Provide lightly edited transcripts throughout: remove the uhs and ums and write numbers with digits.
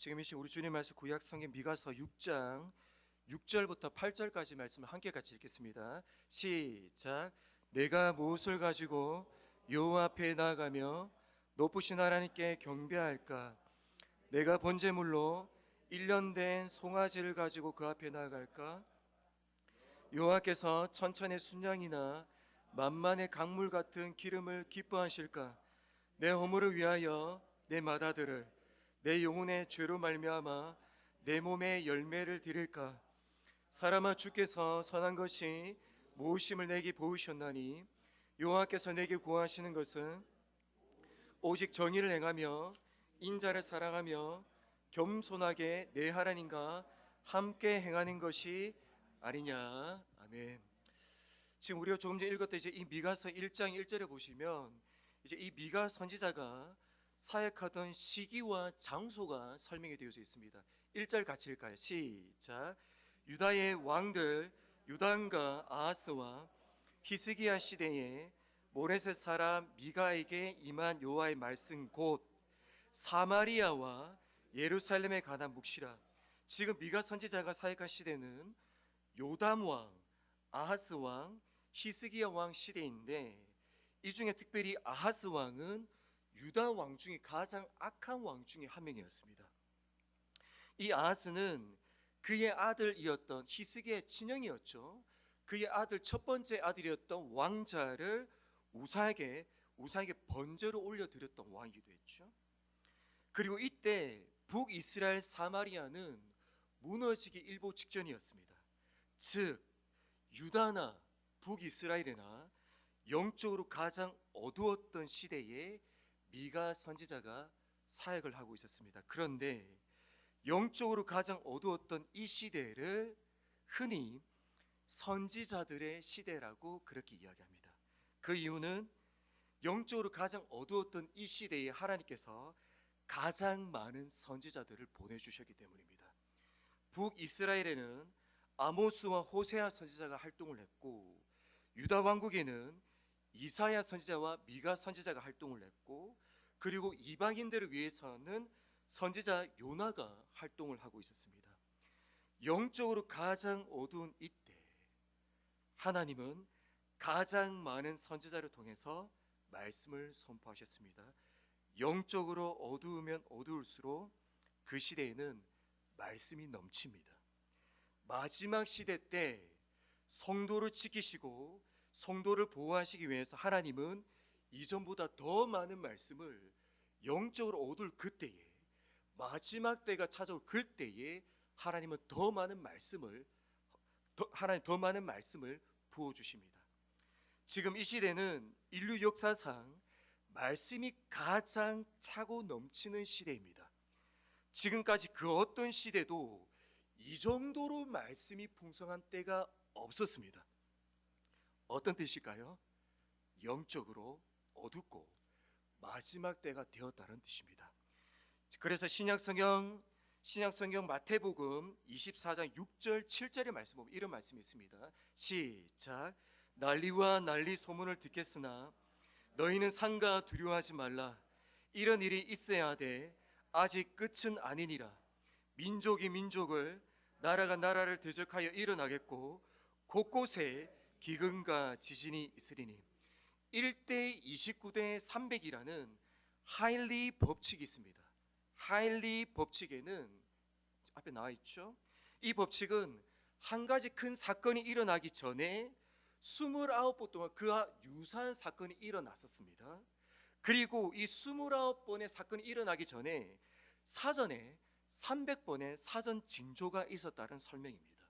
지금 이 시간 우리 주님 말씀 구약 성경 미가서 6장 6절부터 8절까지 말씀을 함께 같이 읽겠습니다. 시작. 내가 무엇을 가지고 여호와 앞에 나아가며 높으신 하나님께 경배할까? 내가 번제물로 1년 된 송아지를 가지고 그 앞에 나아갈까? 여호와께서 천천의 순양이나 만만의 강물 같은 기름을 기뻐하실까? 내 허물을 위하여 내 맏아들을 내 영혼의 죄로 말미암아 내 몸에 열매를 드릴까? 사람아, 주께서 선한 것이 무엇임을 내게 보이셨나니 여호와께서 내게 구하시는 것은 오직 정의를 행하며 인자를 사랑하며 겸손하게 내 하나님과 함께 행하는 것이 아니냐. 아멘. 지금 우리가 조금 전에 읽었던 이제 이 미가서 1장 1절에 보시면 이제 이 미가 선지자가 사역하던 시기와 장소가 설명이 되어져 있습니다. 1절 같이 읽을까요? 시작. 유다의 왕들 유단과 아하스와 히스기야 시대에 모레셋 사람 미가에게 임한 여호와의 말씀 곧 사마리아와 예루살렘에 관한 묵시라. 지금 미가 선지자가 사역한 시대는 요담 왕, 아하스 왕, 히스기야 왕 시대인데, 이 중에 특별히 아하스 왕은 유다 왕 중에 가장 악한 왕 중에 한 명이었습니다. 이 아하스는 그의 아들이었던 히스기야의 친형이었죠. 그의 아들 첫 번째 아들이었던 왕자를 우상에게 번제로 올려드렸던 왕이기도 했죠. 그리고 이때 북이스라엘 사마리아는 무너지기 일보 직전이었습니다. 즉 유다나 북이스라엘이나 영적으로 가장 어두웠던 시대에 미가 선지자가 사역을 하고 있었습니다. 그런데 영적으로 가장 어두웠던 이 시대를 흔히 선지자들의 시대라고 그렇게 이야기합니다. 그 이유는 영적으로 가장 어두웠던 이 시대에 하나님께서 가장 많은 선지자들을 보내주셨기 때문입니다. 북이스라엘에는 아모스와 호세아 선지자가 활동을 했고, 유다 왕국에는 이사야 선지자와 미가 선지자가 활동을 했고, 그리고 이방인들을 위해서는 선지자 요나가 활동을 하고 있었습니다. 영적으로 가장 어두운 이때 하나님은 가장 많은 선지자를 통해서 말씀을 선포하셨습니다. 영적으로 어두우면 어두울수록 그 시대에는 말씀이 넘칩니다. 마지막 시대 때 성도를 지키시고 성도를 보호하시기 위해서 하나님은 이전보다 더 많은 말씀을 영적으로 어두울 그때에, 마지막 때가 찾아올 그때에 하나님은 더 많은 말씀을 부어주십니다. 지금 이 시대는 인류 역사상 말씀이 가장 차고 넘치는 시대입니다. 지금까지 그 어떤 시대도 이 정도로 말씀이 풍성한 때가 없었습니다. 어떤 뜻일까요? 영적으로 어둡고 마지막 때가 되었다는 뜻입니다. 그래서 신약성경 마태복음 24장 6절 7절의 말씀 보면 이런 말씀이 있습니다. 시작. 난리와 난리 소문을 듣겠으나 너희는 상가 두려워하지 말라. 이런 일이 있어야 하되 아직 끝은 아니니라. 민족이 민족을, 나라가 나라를 대적하여 일어나겠고 곳곳에 기근과 지진이 있으리니. 1대 29대 300이라는 하일리 법칙이 있습니다. 하일리 법칙에는 앞에 나와 있죠. 이 법칙은 한 가지 큰 사건이 일어나기 전에 29번 동안 그와 유사한 사건이 일어났었습니다. 그리고 이 29번의 사건이 일어나기 전에 사전에 300번의 사전 징조가 있었다는 설명입니다.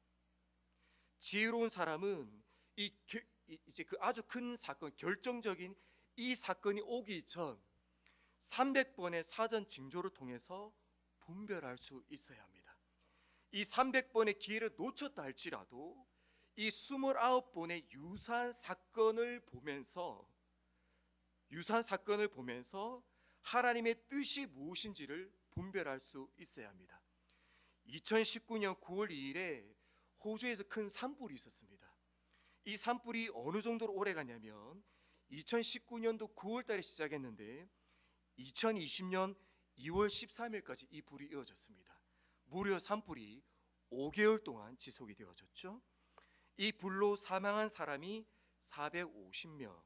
지혜로운 사람은 이제 그 아주 큰 사건, 결정적인 이 사건이 오기 전 300번의 사전 징조를 통해서 분별할 수 있어야 합니다. 이 300번의 기회를 놓쳤다 할지라도 이 29번의 유사한 사건을 보면서 하나님의 뜻이 무엇인지를 분별할 수 있어야 합니다. 2019년 9월 2일에 호주에서 큰 산불이 있었습니다. 이 산불이 어느 정도로 오래 가냐면 2019년도 9월 달에 시작했는데 2020년 2월 13일까지 이 불이 이어졌습니다. 무려 산불이 5개월 동안 지속이 되어졌죠. 이 불로 사망한 사람이 450명,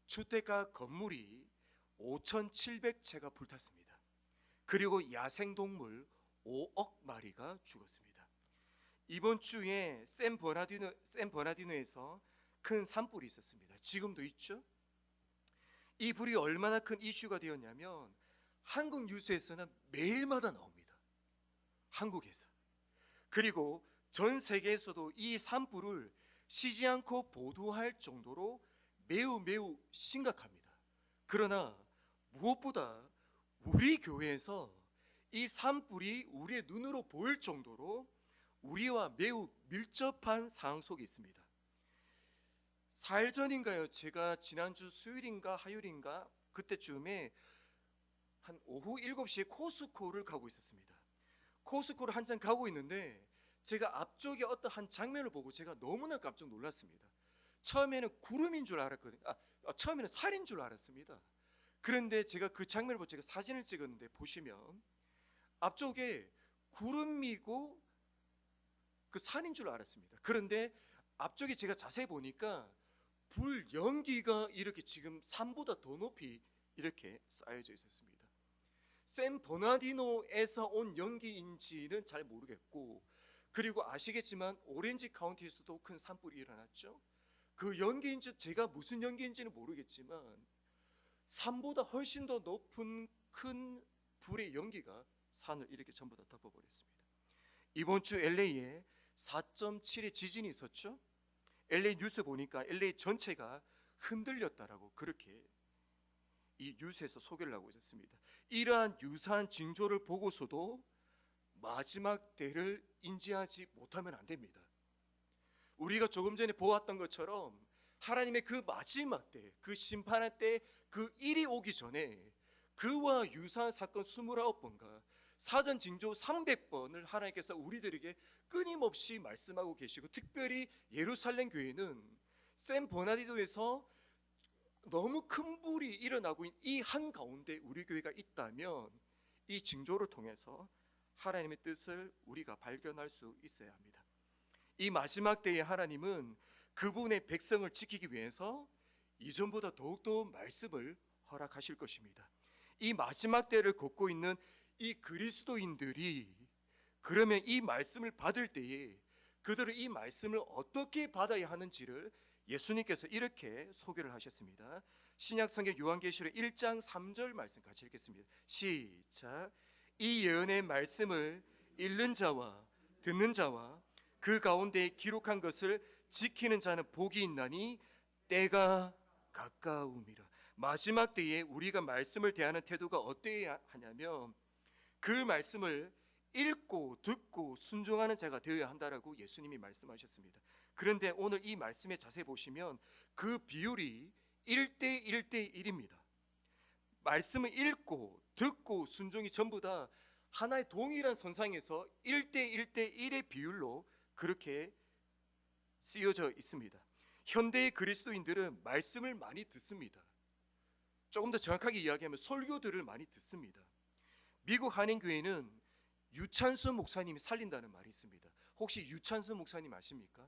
주택가 건물이 5,700채가 불탔습니다. 그리고 야생동물 5억 마리가 죽었습니다. 이번 주에 샌버나디노에서 큰 산불이 있었습니다. 지금도 있죠. 이 불이 얼마나 큰 이슈가 되었냐면 한국 뉴스에서는 매일마다 나옵니다. 한국에서. 그리고 전 세계에서도 이 산불을 쉬지 않고 보도할 정도로 매우 심각합니다. 그러나 무엇보다 우리 교회에서 이 산불이 우리의 눈으로 보일 정도로 우리와 매우 밀접한 상황 속에 있습니다. 4일 전인가요? 제가 지난주 수요일인가 화요일인가 그때쯤에 한 오후 7시에 코스코를 가고 있었습니다. 코스코를 한참 가고 있는데 제가 앞쪽에 어떤 한 장면을 보고 제가 너무나 깜짝 놀랐습니다. 처음에는 구름인 줄 알았거든요. 처음에는 살인 줄 알았습니다. 그런데 제가 그 장면을 보고 제가 사진을 찍었는데 보시면 앞쪽에 구름이고 그 산인 줄 알았습니다. 그런데 앞쪽에 제가 자세히 보니까 불 연기가 이렇게 지금 산보다 더 높이 이렇게 쌓여져 있었습니다. 샌버나디노에서 온 연기인지는 잘 모르겠고, 그리고 아시겠지만 오렌지 카운티에서도 큰 산불이 일어났죠. 그 연기인지 제가 무슨 연기인지는 모르겠지만 산보다 훨씬 더 높은 큰 불의 연기가 산을 이렇게 전부 다 덮어버렸습니다. 이번 주 LA에 4.7의 지진이 있었죠. LA 뉴스 보니까 LA 전체가 흔들렸다라고 그렇게 이 뉴스에서 소개를 하고 있었습니다. 이러한 유사한 징조를 보고서도 마지막 때를 인지하지 못하면 안 됩니다. 우리가 조금 전에 보았던 것처럼 하나님의 그 마지막 때, 그 심판할 때 그 일이 오기 전에 그와 유사한 사건 29번과 사전 징조 300번을 하나님께서 우리들에게 끊임없이 말씀하고 계시고, 특별히 예루살렘 교회는 샌버나디노에서 너무 큰 불이 일어나고 있는 이 한가운데 우리 교회가 있다면 이 징조를 통해서 하나님의 뜻을 우리가 발견할 수 있어야 합니다. 이 마지막 때에 하나님은 그분의 백성을 지키기 위해서 이전보다 더욱더 말씀을 허락하실 것입니다. 이 마지막 때를 걷고 있는 이 그리스도인들이 그러면 이 말씀을 받을 때에 그들은 이 말씀을 어떻게 받아야 하는지를 예수님께서 이렇게 소개를 하셨습니다. 신약성경 요한계시록 1장 3절 말씀 같이 읽겠습니다. 시작. 이 예언의 말씀을 읽는 자와 듣는 자와 그 가운데 기록한 것을 지키는 자는 복이 있나니 때가 가까움이라. 마지막 때에 우리가 말씀을 대하는 태도가 어때야 하냐면 그 말씀을 읽고 듣고 순종하는 자가 되어야 한다라고 예수님이 말씀하셨습니다. 그런데 오늘 이 말씀에 자세히 보시면 그 비율이 1대 1대 1입니다. 말씀을 읽고 듣고 순종이 전부 다 하나의 동일한 선상에서 1대 1대 1의 비율로 그렇게 쓰여져 있습니다. 현대의 그리스도인들은 말씀을 많이 듣습니다. 조금 더 정확하게 이야기하면 설교들을 많이 듣습니다. 미국 한인교회는 유찬수 목사님이 살린다는 말이 있습니다. 혹시 유찬수 목사님 아십니까?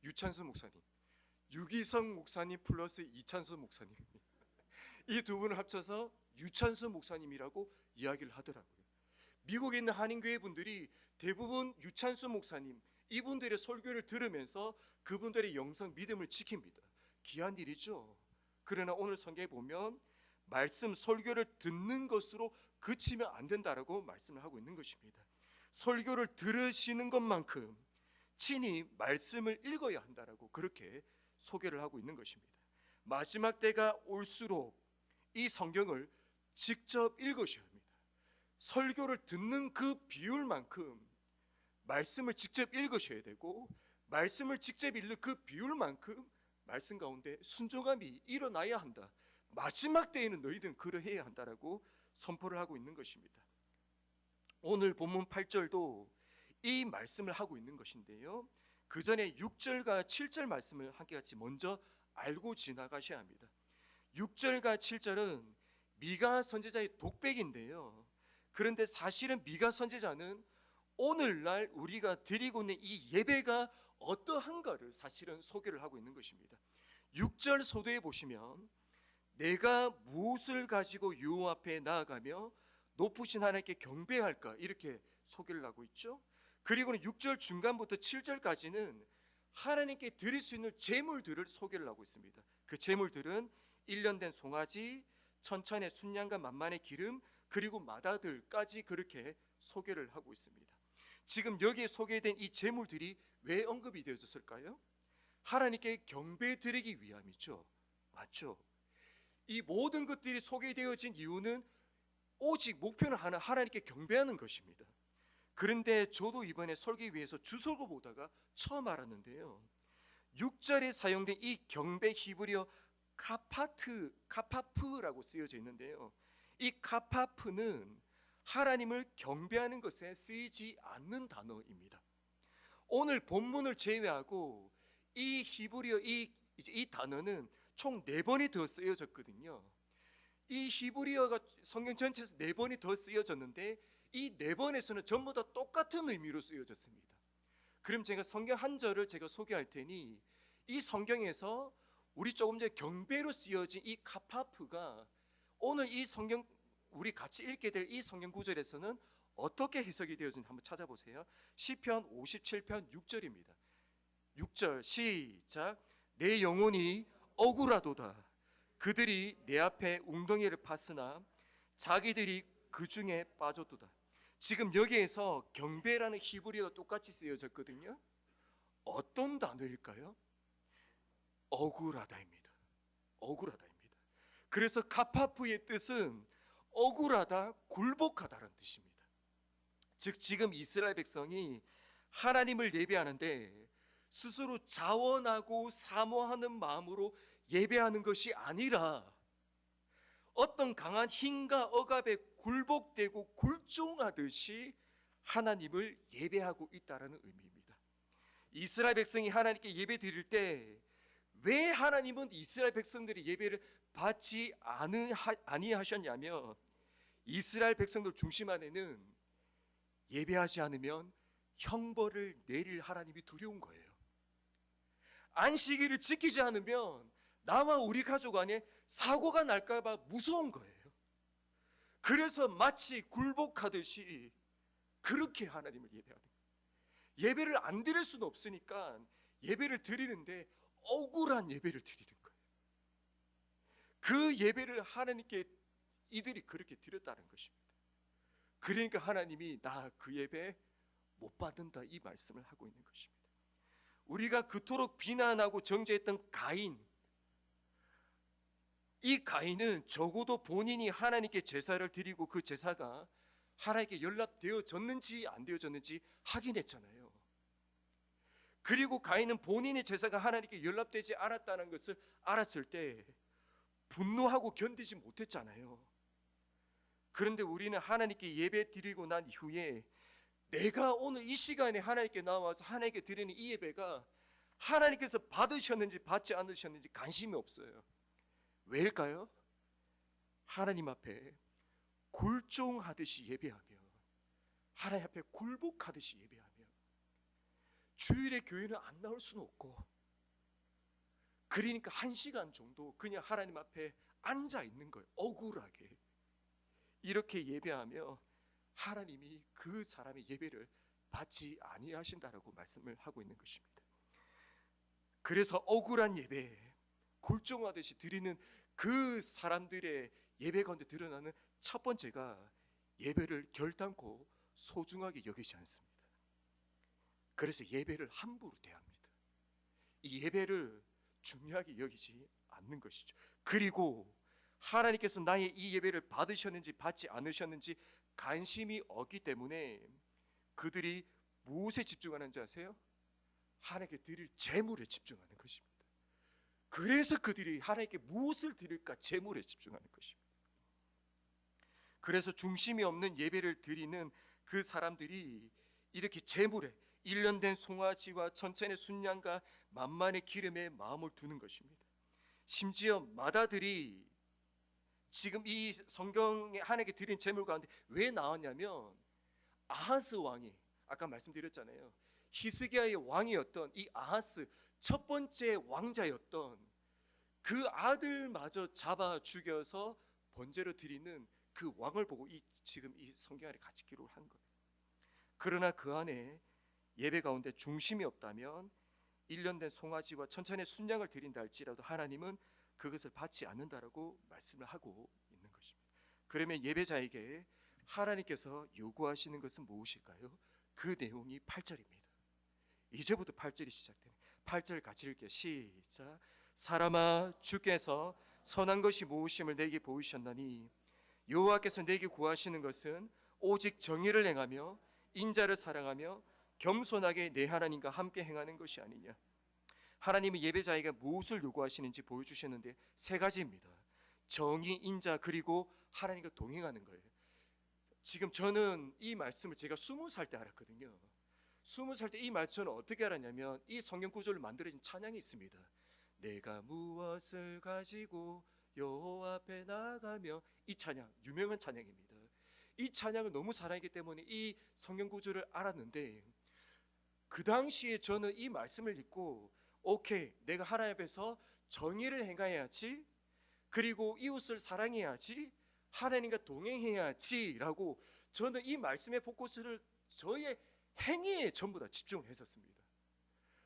유찬수 목사님, 유기성 목사님 플러스 이찬수 목사님, 이 두 분을 합쳐서 유찬수 목사님이라고 이야기를 하더라고요. 미국에 있는 한인교회 분들이 대부분 유찬수 목사님 이분들의 설교를 들으면서 그분들의 영성 믿음을 지킵니다. 귀한 일이죠. 그러나 오늘 성경에 보면 말씀 설교를 듣는 것으로 그치면 안 된다라고 말씀을 하고 있는 것입니다. 설교를 들으시는 것만큼 친히 말씀을 읽어야 한다라고 그렇게 소개를 하고 있는 것입니다. 마지막 때가 올수록 이 성경을 직접 읽으셔야 합니다. 설교를 듣는 그 비율만큼 말씀을 직접 읽으셔야 되고, 말씀을 직접 읽는 그 비율만큼 말씀 가운데 순종함이 일어나야 한다. 마지막 때에는 너희들은 그러해야 한다라고 선포를 하고 있는 것입니다. 오늘 본문 8절도 이 말씀을 하고 있는 것인데요, 그 전에 6절과 7절 말씀을 함께 같이 먼저 알고 지나가셔야 합니다. 6절과 7절은 미가 선지자의 독백인데요, 그런데 사실은 미가 선지자는 오늘날 우리가 드리고 있는 이 예배가 어떠한가를 사실은 소개를 하고 있는 것입니다. 6절 소도에 보시면 내가 무엇을 가지고 여호와 앞에 나아가며 높으신 하나님께 경배할까 이렇게 소개를 하고 있죠. 그리고는 6절 중간부터 7절까지는 하나님께 드릴 수 있는 제물들을 소개를 하고 있습니다. 그 제물들은 1년 된 송아지, 천천의 순양과 만만의 기름, 그리고 마다들까지 그렇게 소개를 하고 있습니다. 지금 여기에 소개된 이 제물들이 왜 언급이 되어졌을까요? 하나님께 경배 드리기 위함이죠. 맞죠? 이 모든 것들이 소개되어진 이유는 오직 목표는 하나, 하나님께 경배하는 것입니다. 그런데 저도 이번에 설교위에서 주석을 보다가 처음 알았는데요, 6절에 사용된 이 경배 히브리어 카파프라고 쓰여져 있는데요, 이 카파프는 하나님을 경배하는 것에 쓰이지 않는 단어입니다. 오늘 본문을 제외하고 이 히브리어 이 단어는 총 4번이 더 쓰여졌거든요. 이 히브리어가 성경 전체에서 4번이 더 쓰여졌는데 이 4번에서는 전부 다 똑같은 의미로 쓰여졌습니다. 그럼 제가 성경 한 절을 제가 소개할 테니 이 성경에서 우리 조금 전에 경배로 쓰여진 이 카파프가 오늘 이 성경 우리 같이 읽게 될 이 성경 구절에서는 어떻게 해석이 되어진지 한번 찾아보세요. 시편 57편 6절입니다. 6절 시작. 내 영혼이 억울하도다. 그들이 내 앞에 웅덩이를 팠으나 자기들이 그 중에 빠졌도다. 지금 여기에서 경배라는 히브리어가 똑같이 쓰여졌거든요. 어떤 단어일까요? 억울하다입니다. 억울하다입니다. 그래서 카파프의 뜻은 억울하다, 굴복하다라는 뜻입니다. 즉 지금 이스라엘 백성이 하나님을 예배하는데 스스로 자원하고 사모하는 마음으로 예배하는 것이 아니라 어떤 강한 힘과 억압에 굴복되고 굴종하듯이 하나님을 예배하고 있다는 의미입니다. 이스라엘 백성이 하나님께 예배 드릴 때 왜 하나님은 이스라엘 백성들이 예배를 받지 아니하셨냐면 이스라엘 백성들 중심 안에는 예배하지 않으면 형벌을 내릴 하나님이 두려운 거예요. 안식일을 지키지 않으면 나와 우리 가족 안에 사고가 날까 봐 무서운 거예요. 그래서 마치 굴복하듯이 그렇게 하나님을 예배하는 거예요. 예배를 안 드릴 수는 없으니까 예배를 드리는데 억울한 예배를 드리는 거예요. 그 예배를 하나님께 이들이 그렇게 드렸다는 것입니다. 그러니까 하나님이 나 그 예배 못 받는다 이 말씀을 하고 있는 것입니다. 우리가 그토록 비난하고 정죄했던 가인, 이 가인은 적어도 본인이 하나님께 제사를 드리고 그 제사가 하나님께 연락되어졌는지 안 되어졌는지 확인했잖아요. 그리고 가인은 본인의 제사가 하나님께 연락되지 않았다는 것을 알았을 때 분노하고 견디지 못했잖아요. 그런데 우리는 하나님께 예배 드리고 난 이후에 내가 오늘 이 시간에 하나님께 나와서 하나님께 드리는 이 예배가 하나님께서 받으셨는지 받지 않으셨는지 관심이 없어요. 왜일까요? 하나님 앞에 굴종하듯이 예배하며 하나님 앞에 굴복하듯이 예배하며 주일에 교회는 안 나올 수는 없고 그러니까 1시간 정도 그냥 하나님 앞에 앉아 있는 거예요. 억울하게 이렇게 예배하며 하나님이 그 사람의 예배를 받지 아니하신다라고 말씀을 하고 있는 것입니다. 그래서 억울한 예배, 굴종하듯이 드리는 그 사람들의 예배 가운데 드러나는 첫 번째가 예배를 결단코 소중하게 여기지 않습니다. 그래서 예배를 함부로 대합니다. 이 예배를 중요하게 여기지 않는 것이죠. 그리고 하나님께서 나의 이 예배를 받으셨는지 받지 않으셨는지 관심이 없기 때문에 그들이 무엇에 집중하는지 아세요? 하나님께 드릴 제물에 집중하는 것입니다. 그래서 그들이 하나님께 무엇을 드릴까 제물에 집중하는 것입니다. 그래서 중심이 없는 예배를 드리는 그 사람들이 이렇게 제물에 1년 된 송아지와 천천의 순양과 만만의 기름에 마음을 두는 것입니다. 심지어 마다들이 지금 이 성경에 하나님께 드린 제물 가운데 왜 나왔냐면 아하스 왕이 아까 말씀드렸잖아요. 히스기야의 왕이었던 이 아하스 첫 번째 왕자였던 그 아들마저 잡아 죽여서 번제로 드리는 그 왕을 보고 지금 이 성경 안에 같이 기록을 한 거예요. 그러나 그 안에 예배 가운데 중심이 없다면 1년 된 송아지와 천천의 순양을 드린다 할지라도 하나님은 그것을 받지 않는다라고 말씀을 하고 있는 것입니다. 그러면 예배자에게 하나님께서 요구하시는 것은 무엇일까요? 그 내용이 8절입니다. 이제부터 8절이 시작되는 8절 같이 읽게요. 시작. 사람아 주께서 선한 것이 무엇임을 내게 보이셨나니 여호와께서 내게 구하시는 것은 오직 정의를 행하며 인자를 사랑하며 겸손하게 내 하나님과 함께 행하는 것이 아니냐. 하나님이 예배자에게 무엇을 요구하시는지 보여주셨는데 세 가지입니다. 정의, 인자, 그리고 하나님과 동행하는 거예요. 지금 저는 이 말씀을 제가 20살 때 알았거든요. 20살 때 이 말씀을 어떻게 알았냐면 이 성경 구절로 만들어진 찬양이 있습니다. 내가 무엇을 가지고 여호와 앞에 나가며, 이 찬양 유명한 찬양입니다. 이 찬양을 너무 사랑했기 때문에 이 성경 구절을 알았는데 그 당시에 저는 이 말씀을 읽고 오케이, 내가 하나님 앞에서 정의를 행해야지, 그리고 이웃을 사랑해야지, 하나님과 동행해야지 라고 저는 이 말씀의 포커스를 저의 행위에 전부 다 집중했었습니다.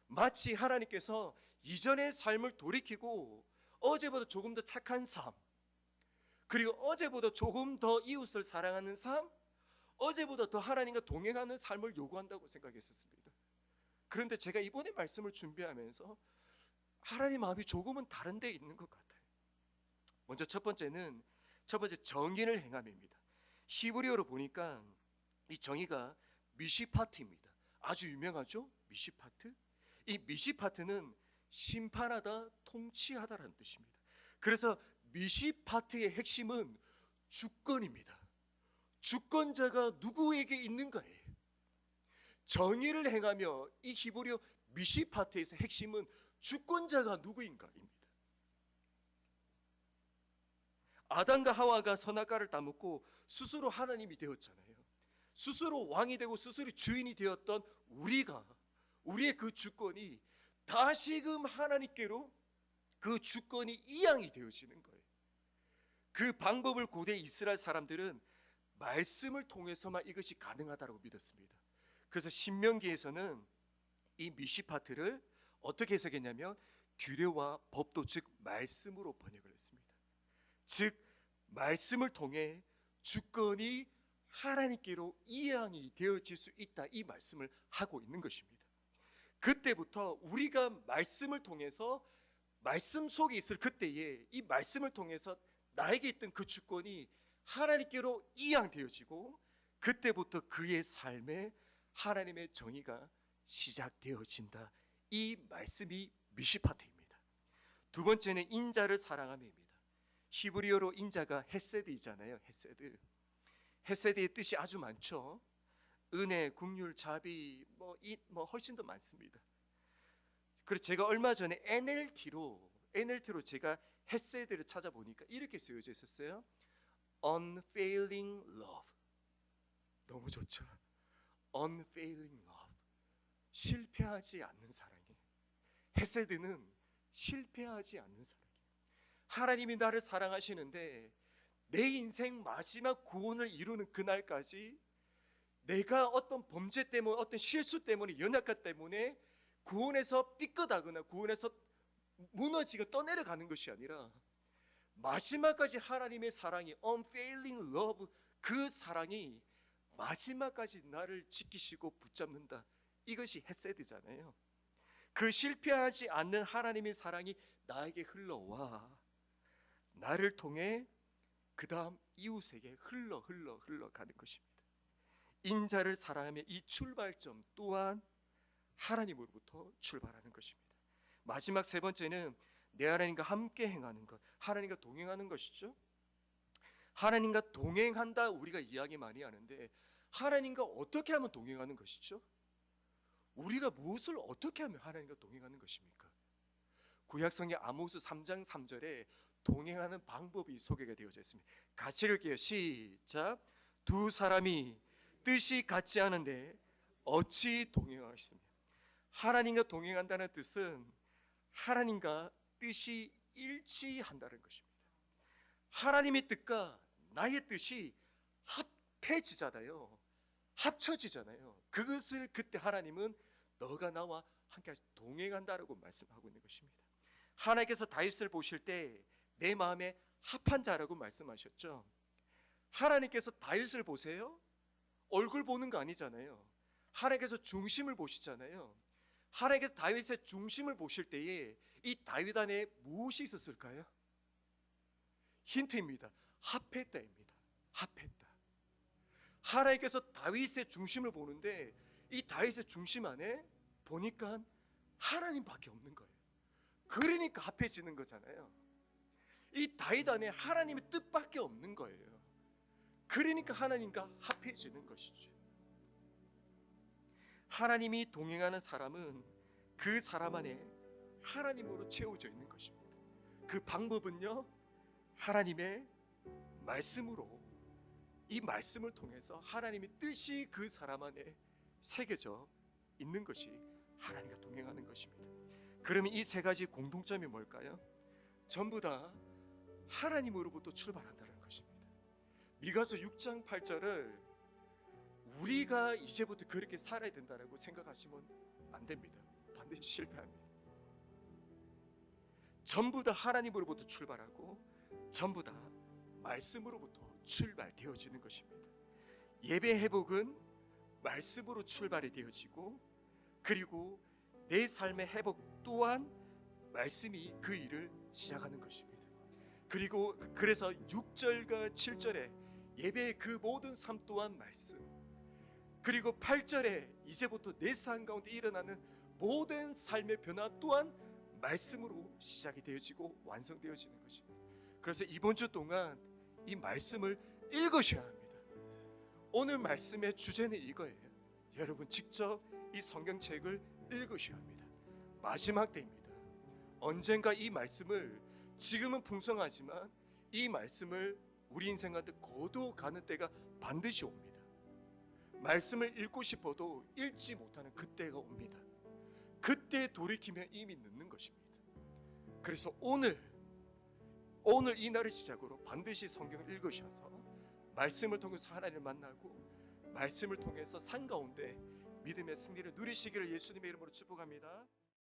마치 하나님께서 이전의 삶을 돌이키고 어제보다 조금 더 착한 삶, 그리고 어제보다 조금 더 이웃을 사랑하는 삶, 어제보다 더 하나님과 동행하는 삶을 요구한다고 생각했었습니다. 그런데 제가 이번에 말씀을 준비하면서 하나님 마음이 조금은 다른 데 있는 것 같아요. 먼저 첫 번째 정의를 행함입니다. 히브리어로 보니까 이 정의가 미시파트입니다. 아주 유명하죠? 미시파트. 이 미시파트는 심판하다, 통치하다라는 뜻입니다. 그래서 미시파트의 핵심은 주권입니다. 주권자가 누구에게 있는가예요. 정의를 행하며 이 히브리어 미시파트에서 핵심은 주권자가 누구인가입니다. 아담과 하와가 선악과를 따먹고 스스로 하나님이 되었잖아요. 스스로 왕이 되고 스스로 주인이 되었던 우리의 그 주권이 다시금 하나님께로 그 주권이 이양이 되어지는 거예요. 그 방법을 고대 이스라엘 사람들은 말씀을 통해서만 이것이 가능하다고 믿었습니다. 그래서 신명기에서는 이 미시파트를 어떻게 해석했냐면 규례와 법도, 즉 말씀으로 번역을 했습니다. 즉 말씀을 통해 주권이 하나님께로 이양이 되어질 수 있다, 이 말씀을 하고 있는 것입니다. 그때부터 우리가 말씀을 통해서, 말씀 속에 있을 그때에 이 말씀을 통해서 나에게 있던 그 주권이 하나님께로 이양되어지고 그때부터 그의 삶에 하나님의 정의가 시작되어진다, 이 말씀이 미시파트입니다. 두 번째는 인자를 사랑함입니다. 히브리어로 인자가 헤세드이잖아요. 헤세드의 뜻이 아주 많죠. 은혜, 긍휼, 자비, 훨씬 더 많습니다. 그래서 제가 얼마 전에 NLT로 제가 헤세드를 찾아보니까 이렇게 쓰여져 있었어요. Unfailing love. 너무 좋죠. Unfailing love. 실패하지 않는 사랑이에요. 헤세드는 실패하지 않는 사랑이에요. 하나님이 나를 사랑하시는데 내 인생 마지막 구원을 이루는 그날까지 내가 어떤 범죄 때문에, 어떤 실수 때문에, 연약함 때문에 구원에서 삐끗하거나 구원에서 무너지고 떠내려가는 것이 아니라 마지막까지 하나님의 사랑이, unfailing love, 그 사랑이 마지막까지 나를 지키시고 붙잡는다, 이것이 헤세드잖아요. 그 실패하지 않는 하나님의 사랑이 나에게 흘러와 나를 통해 그 다음 이웃에게 흘러가는 것입니다. 인자를 사랑하며 이 출발점 또한 하나님으로부터 출발하는 것입니다. 마지막 세 번째는 내 하나님과 함께 행하는 것, 하나님과 동행하는 것이죠. 하나님과 동행한다 우리가 이야기 많이 하는데 하나님과 어떻게 하면 동행하는 것이죠? 우리가 무엇을 어떻게 하면 하나님과 동행하는 것입니까? 구약성경 아모스 3장 3절에 동행하는 방법이 소개가 되어져 있습니다. 같이 읽을게요. 시작. 두 사람이 뜻이 같지 않은데 어찌 동행하겠습니까? 하나님과 동행한다는 뜻은 하나님과 뜻이 일치한다는 것입니다. 하나님의 뜻과 나의 뜻이 합해지잖아요. 합쳐지잖아요. 그것을 그때 하나님은 너가 나와 함께 동행한다라고 말씀하고 있는 것입니다. 하나님께서 다윗을 보실 때 내 마음에 합한 자라고 말씀하셨죠. 하나님께서 다윗을 보세요. 얼굴 보는 거 아니잖아요. 하나님께서 중심을 보시잖아요. 하나님께서 다윗의 중심을 보실 때에 이 다윗 안에 무엇이 있었을까요? 힌트입니다. 합했다입니다. 합했다. 하나님께서 다윗의 중심을 보는데 이 다윗의 중심 안에 보니까 하나님밖에 없는 거예요. 그러니까 합해지는 거잖아요. 이 다윗 안에 하나님의 뜻밖에 없는 거예요. 그러니까 하나님과 합해지는 것이죠. 하나님이 동행하는 사람은 그 사람 안에 하나님으로 채워져 있는 것입니다. 그 방법은요, 하나님의 말씀으로, 이 말씀을 통해서 하나님의 뜻이 그 사람 안에 새겨져 있는 것이 하나님과 동행하는 것입니다. 그러면 이 세 가지 공통점이 뭘까요? 전부 다 하나님으로부터 출발한다는 것입니다. 미가서 6장 8절을 우리가 이제부터 그렇게 살아야 된다고 생각하시면 안 됩니다. 반드시 실패합니다. 전부 다 하나님으로부터 출발하고 전부 다 말씀으로부터 출발되어지는 것입니다. 예배 회복은 말씀으로 출발이 되어지고, 그리고 내 삶의 회복 또한 말씀이 그 일을 시작하는 것입니다. 그리고 그래서 6절과 7절에 예배의 그 모든 삶 또한 말씀, 그리고 8절에 이제부터 내 삶 가운데 일어나는 모든 삶의 변화 또한 말씀으로 시작이 되어지고 완성되어지는 것입니다. 그래서 이번 주 동안 이 말씀을 읽으셔야 합니다. 오늘 말씀의 주제는 이거예요. 여러분 직접 이 성경책을 읽으셔야 합니다. 마지막 때입니다. 언젠가 이 말씀을, 지금은 풍성하지만 이 말씀을 우리 인생 가운데 거둬가는 때가 반드시 옵니다. 말씀을 읽고 싶어도 읽지 못하는 그때가 옵니다. 그때 돌이키면 이미 늦는 것입니다. 그래서 오늘 이 날을 시작으로 반드시 성경을 읽으셔서 말씀을 통해서 하나님을 만나고 말씀을 통해서 산 가운데 믿음의 승리를 누리시기를 예수님의 이름으로 축복합니다.